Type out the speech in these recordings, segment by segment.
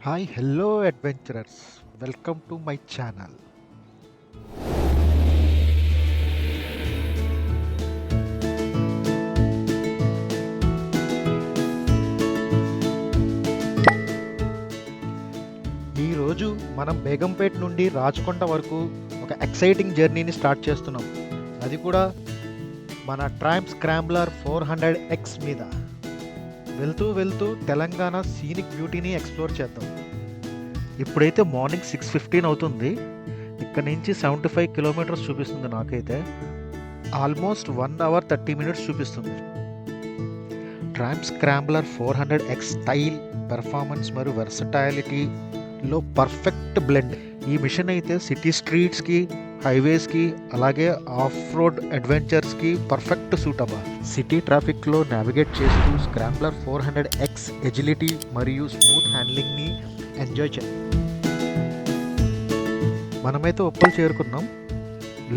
Hi hello adventurers, welcome to my channel. ఈరోజు మనం బేగంపేట్ నుండి రాచకొండ వరకు ఒక ఎక్సైటింగ్ జర్నీని స్టార్ట్ చేస్తున్నాం. అది కూడా మన ట్రాంప్ స్క్రాంబ్లర్ 400X మీద వెళ్తూ వెళ్తూ తెలంగాణ సీనిక్ బ్యూటీని ఎక్స్ప్లోర్ చేద్దాం. ఇప్పుడైతే మార్నింగ్ 6:15 అవుతుంది. ఇక్కడ నుంచి 75 కిలోమీటర్స్ చూపిస్తుంది. నాకైతే ఆల్మోస్ట్ 1 అవర్ 30 మినిట్స్ చూపిస్తుంది. Tramp Scrambler 400X style, performance మరియు వెర్సటైలిటీలో పర్ఫెక్ట్ బ్లెండ్. ఈ మిషన్ అయితే సిటీ స్ట్రీట్స్కి, హైవేస్కి, అలాగే ఆఫ్ రోడ్ అడ్వెంచర్స్కి పర్ఫెక్ట్ సూట్ అవ్వ. సిటీ ట్రాఫిక్లో నావిగేట్ చేస్తూ స్క్రాంబ్లర్ 400X ఎజిలిటీ మరియు స్మూత్ హ్యాండ్లింగ్ని ఎంజాయ్ చేయాలి. మనమైతే ఉప్పల్ చేరుకున్నాం.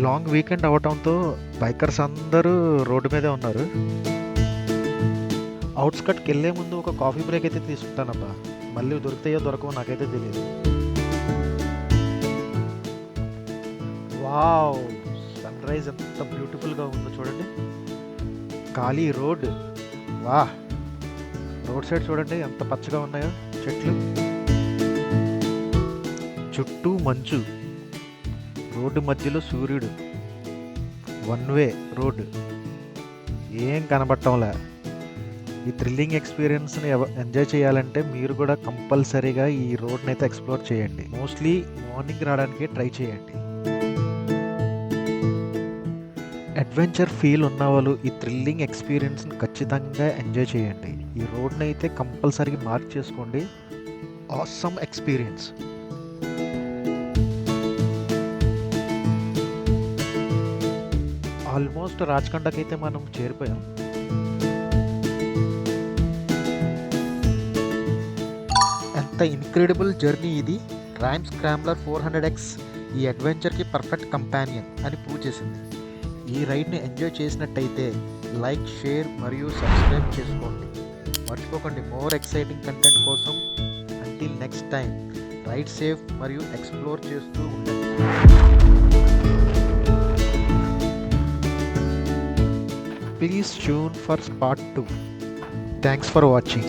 లాంగ్ వీకెండ్ అవటంతో బైకర్స్ అందరూ రోడ్డు మీదే ఉన్నారు. అవుట్స్కట్కి వెళ్ళే ముందు ఒక కాఫీ బ్రేక్ అయితే తీసుకుంటానబ్బా. మళ్ళీ దొరుకుతాయో దొరకవో నాకైతే తెలియదు. వావ్, సన్ రైజ్ ఎంత బ్యూటిఫుల్గా ఉందో చూడండి. ఖాళీ రోడ్, వా, రోడ్ సైడ్ చూడండి ఎంత పచ్చగా ఉన్నాయో చెట్లు, చుట్టూ మంచు, రోడ్డు మధ్యలో సూర్యుడు, వన్ వే రోడ్డు, ఏం కనబడటంలే. ఈ థ్రిల్లింగ్ ఎక్స్పీరియన్స్ని ఎంజాయ్ చేయాలంటే మీరు కూడా కంపల్సరీగా ఈ రోడ్ని అయితే ఎక్స్ప్లోర్ చేయండి. మోస్ట్లీ మార్నింగ్ రావడానికి ట్రై చేయండి. అడ్వెంచర్ ఫీల్ ఉన్నవాళ్ళు ఈ థ్రిల్లింగ్ ఎక్స్పీరియన్స్ని ఖచ్చితంగా ఎంజాయ్ చేయండి. ఈ రోడ్ని అయితే కంపల్సరీగా మార్క్ చేసుకోండి. Awesome experience. ఆల్మోస్ట్ రాచకొండకి అయితే మనం చేరిపోయాం. ఎంత ఇన్క్రెడిబుల్ జర్నీ ఇది. ట్రాంప్ స్క్రాంబ్లర్ 400X ఈ అడ్వెంచర్కి పర్ఫెక్ట్ కంపానియన్ అని ప్రూవ్ చేసింది. ఈ రైడ్ని ఎంజాయ్ చేసినట్టయితే లైక్, షేర్ మరియు సబ్స్క్రైబ్ చేసుకోండి. మర్చిపోకండి మోర్ ఎక్సైటింగ్ కంటెంట్ కోసం. Until next time, ride safe మరియు ఎక్స్ప్లోర్ చేస్తూ ఉండండి. Please tune for part 2. Thanks for watching.